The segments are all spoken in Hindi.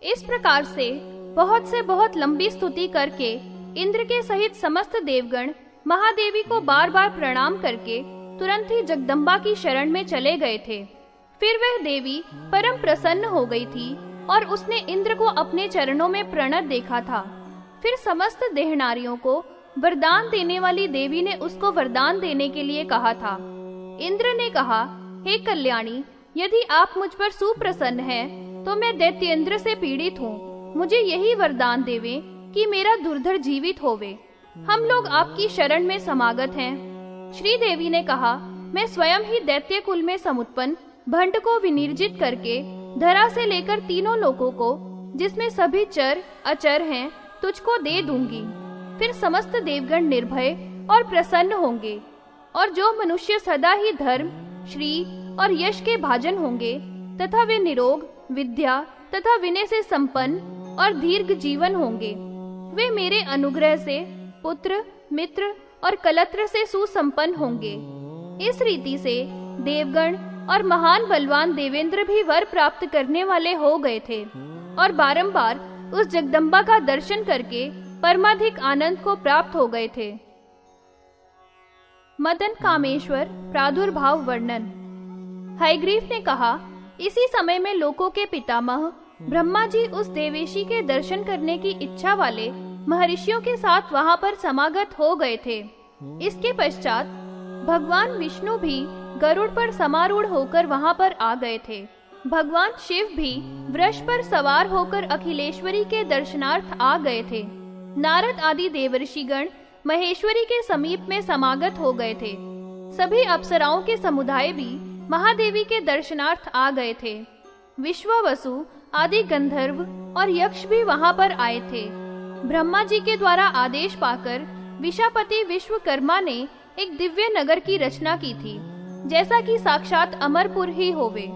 इस प्रकार से बहुत लंबी स्तुति करके इंद्र के सहित समस्त देवगण महादेवी को बार बार प्रणाम करके तुरंत ही जगदम्बा की शरण में चले गए थे। फिर वह देवी परम प्रसन्न हो गई थी और उसने इंद्र को अपने चरणों में प्रणत देखा था। फिर समस्त देहनारियों को वरदान देने वाली देवी ने उसको वरदान देने के लिए कहा था। इंद्र ने कहा, हे कल्याणी, यदि आप मुझ पर सुप्रसन्न हैं, तो मैं दैत्येंद्र से पीड़ित हूँ। मुझे यही वरदान देवे कि मेरा दुर्धर जीवित होवे। हम लोग आपकी शरण में समागत हैं। श्री देवी ने कहा, मैं स्वयं ही दैत्य कुल में समुत्पन्न भंड को विनिर्जित करके धरा से लेकर तीनों लोकों को, जिसमें सभी चर अचर हैं, तुझको दे दूंगी। फिर समस्त देवगण निर्भय और प्रसन्न होंगे और जो मनुष्य सदा ही धर्म, श्री और यश के भाजन होंगे तथा वे निरोग, विद्या तथा विनय से संपन्न और दीर्घ जीवन होंगे, वे मेरे अनुग्रह से पुत्र, मित्र और कलत्र से सुसंपन्न होंगे। इस रीति से देवगण और महान बलवान देवेंद्र भी वर प्राप्त करने वाले हो गए थे और बारंबार उस जगदम्बा का दर्शन करके परमाधिक आनंद को प्राप्त हो गए थे। मदन कामेश्वर प्रादुर्भाव वर्णन। हयग्रीव ने कहा, इसी समय में लोकों के पितामह ब्रह्मा जी उस देवेशी के दर्शन करने की इच्छा वाले महर्षियों के साथ वहां पर समागत हो गए थे। इसके पश्चात भगवान विष्णु भी गरुड़ पर समारूढ़ होकर वहां पर आ गए थे। भगवान शिव भी वृष पर सवार होकर अखिलेश्वरी के दर्शनार्थ आ गए थे। नारद आदि देवर्षिगण महेश्वरी के समीप में समागत हो गए थे। सभी अप्सराओं के समुदाय भी महादेवी के दर्शनार्थ आ गए थे। विश्वावसु आदि गंधर्व और यक्ष भी वहां पर आए थे। ब्रह्मा जी के द्वारा आदेश पाकर विशापति विश्वकर्मा ने एक दिव्य नगर की रचना की थी, जैसा कि साक्षात अमरपुर ही होवे।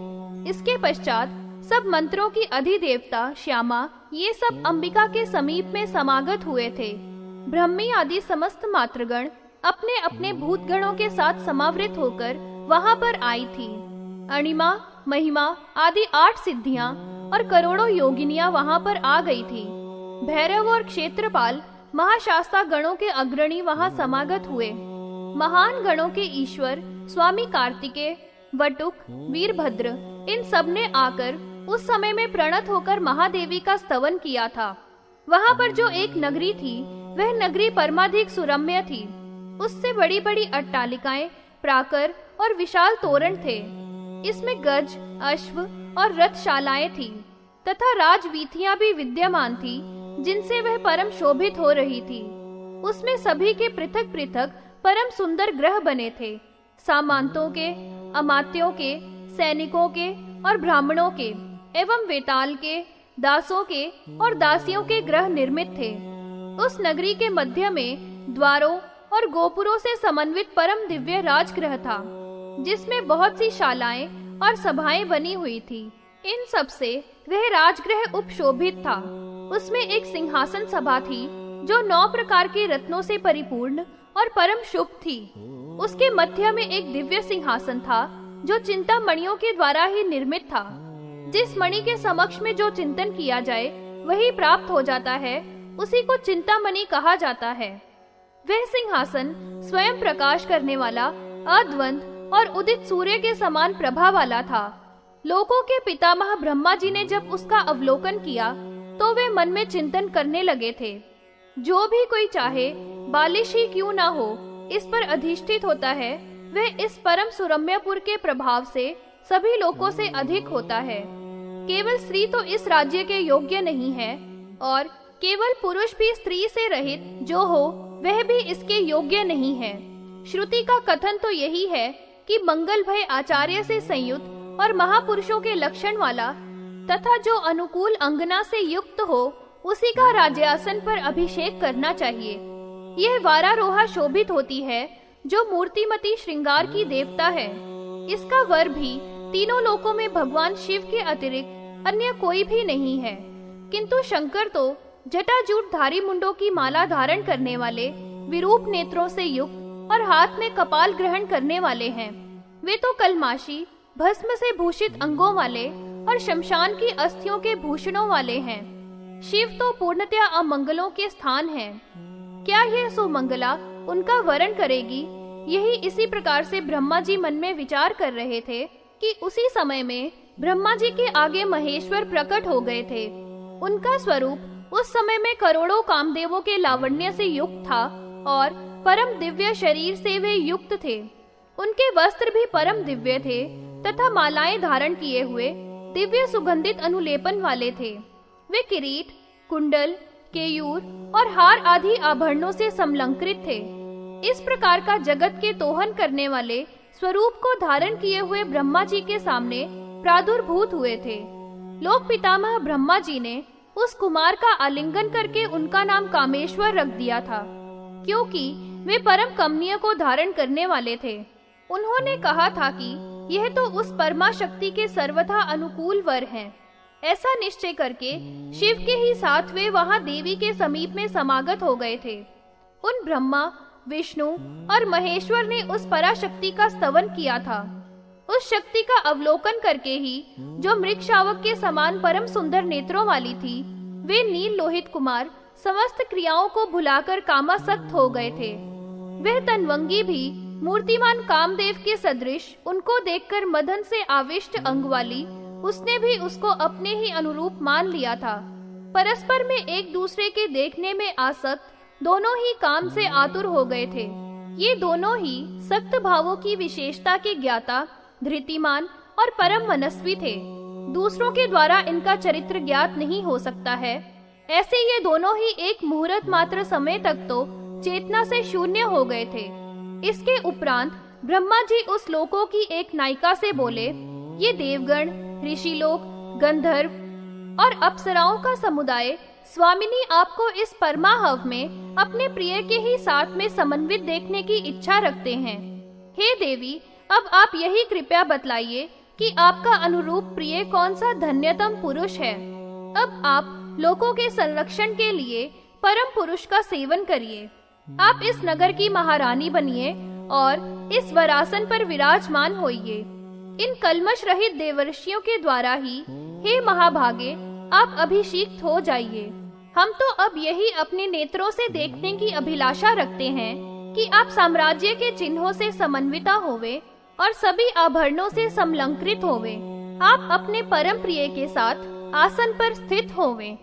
इसके पश्चात सब मंत्रों की अधिदेवता श्यामा ये सब अंबिका के समीप में समागत हुए थे। ब्रह्मी आदि समस्त मातृगण अपने अपने भूतगणों के साथ समावृत होकर वहां पर आई थी। अणिमा, महिमा आदि 8 सिद्धियां और करोड़ों योगिनियां वहां पर आ गई थी। भैरव और क्षेत्रपाल महाशास्ता गणों के अग्रणी वहां समागत हुए। महान गणों के ईश्वर स्वामी कार्तिकेय, वटुक, वीरभद्र इन सब ने आकर उस समय में प्रणत होकर महादेवी का स्तवन किया था। वहां पर जो एक नगरी थी, वह नगरी परमाधिक सुरम्य थी। उससे बड़ी बड़ी अट्टालिकाएं, प्राकर और विशाल तोरण थे। इसमें गज, अश्व और रथशालाएं थी तथा राजवीथियां भी विद्यमान थी, जिनसे वह परम शोभित हो रही थी। उसमें सभी के पृथक पृथक परम सुंदर ग्रह बने थे। सामंतों के, अमात्यों के, सैनिकों के और ब्राह्मणों के एवं वेताल के, दासों के और दासियों के ग्रह निर्मित थे। उस नगरी के मध्य में द्वारों और गोपुरों से समन्वित परम दिव्य राजगृह था, जिसमें बहुत सी शालाएं और सभाएं बनी हुई थी। इन सब से वह राजगृह उपशोभित था। उसमें एक सिंहासन सभा थी, जो 9 प्रकार के रत्नों से परिपूर्ण और परम शुभ थी। उसके मध्य में एक दिव्य सिंहासन था, जो चिंतामणियों के द्वारा ही निर्मित था। जिस मणि के समक्ष में जो चिंतन किया जाए वही प्राप्त हो जाता है, उसी को चिंतामणि कहा जाता है। वह सिंहासन स्वयं प्रकाश करने वाला, अद्वंद और उदित सूर्य के समान प्रभा वाला था। लोकों के पितामह ब्रह्मा जी ने जब उसका अवलोकन किया तो वे मन में चिंतन करने लगे थे। जो भी कोई चाहे, बालिश ही क्यों ना हो, इस पर अधिष्ठित होता है, वह इस परम सुरम्यपुर के प्रभाव से सभी लोकों से अधिक होता है। केवल स्त्री तो इस राज्य के योग्य नहीं है, और केवल पुरुष भी स्त्री से रहित जो हो वह भी इसके योग्य नहीं है। श्रुति का कथन तो यही है कि मंगल भय आचार्य से संयुक्त और महापुरुषों के लक्षण वाला तथा जो अनुकूल अंगना से युक्त हो, उसी का राज्यासन पर अभिषेक करना चाहिए। यह वारारोहा शोभित होती है, जो मूर्तिमती श्रृंगार की देवता है। इसका वर भी तीनों लोकों में भगवान शिव के अतिरिक्त अन्य कोई भी नहीं है। किंतु शंकर तो जटाजूट धारी मुंडों की माला धारण करने वाले, विरूप नेत्रों से युक्त और हाथ में कपाल ग्रहण करने वाले हैं। वे तो कलमाशी, भस्म से भूषित अंगों वाले और शमशान की अस्थियों के भूषणों वाले हैं। शिव तो पूर्णतया अमंगलों के स्थान हैं। क्या यह सुमंगला उनका वरण करेगी? यही इसी प्रकार से ब्रह्मा जी मन में विचार कर रहे थे कि उसी समय में ब्रह्मा जी के आगे महेश्वर प्रकट हो गए थे। उनका स्वरूप उस समय में करोड़ों कामदेवों के लावण्य से युक्त था और परम दिव्य शरीर से वे युक्त थे। उनके वस्त्र भी परम दिव्य थे तथा मालाएं धारण किए हुए दिव्य सुगंधित अनुलेपन वाले थे। वे किरीट, कुंडल, केयूर और हार आदि आभरणों से समलंकृत थे। इस प्रकार का जगत के तोहन करने वाले स्वरूप को धारण किए हुए ब्रह्मा जी के सामने प्रादुर्भूत हुए थे। लोक पितामह ब्रह्मा जी ने उस कुमार का आलिंगन करके उनका नाम कामेश्वर रख दिया था, क्योंकि वे परम कमनीय को धारण करने वाले थे। उन्होंने कहा था कि यह तो उस परमा शक्ति के सर्वथा अनुकूल वर हैं। ऐसा निश्चय करके शिव के ही साथ वे वहां देवी के समीप में समागत हो गए थे। उन ब्रह्मा, विष्णु और महेश्वर ने उस पराशक्ति का स्तवन किया था। उस शक्ति का अवलोकन करके ही जो मृग शावक के समान परम सुंदर नेत्रों वाली थी, वे नील लोहित कुमार समस्त क्रियाओं को भुलाकर कामासक्त हो गए थे। वह तनवंगी भी मूर्तिमान कामदेव के सदृश उनको देखकर मदन से आविष्ट अंग वाली, उसने भी उसको अपने ही अनुरूप मान लिया था। परस्पर में एक दूसरे के देखने में आसक्त दोनों ही काम से आतुर हो गए थे। ये दोनों ही सक्त भावों की विशेषता के ज्ञाता, धृतिमान और परम मनस्वी थे। दूसरों के द्वारा इनका चरित्र ज्ञात नहीं हो सकता है। ऐसे ये दोनों ही एक मुहूर्त मात्र समय तक तो चेतना से शून्य हो गए थे। इसके उपरांत ब्रह्मा जी उस लोकों की एक नायिका से बोले, ये देवगण, ऋषिलोक, गंधर्व और अप्सराओं का समुदाय स्वामिनी आपको इस परमाहव में अपने प्रिय के ही साथ में समन्वित देखने की इच्छा रखते हैं। हे देवी, अब आप यही कृपया बतलाइए कि आपका अनुरूप प्रिय कौन सा धन्यतम पुरुष है। अब आप लोकों के संरक्षण के लिए परम पुरुष का सेवन करिए। आप इस नगर की महारानी बनिए और इस वरासन पर विराजमान होइए। इन कलमश रहित देवर्षियों के द्वारा ही हे महाभागे आप अभिषिक्त हो जाइए। हम तो अब यही अपने नेत्रों से देखने की अभिलाषा रखते हैं कि आप साम्राज्य के चिन्हों से समन्विता होवे और सभी आभरणों से समलंकृत होवे। आप अपने परम प्रिय के साथ आसन पर स्थित होवे।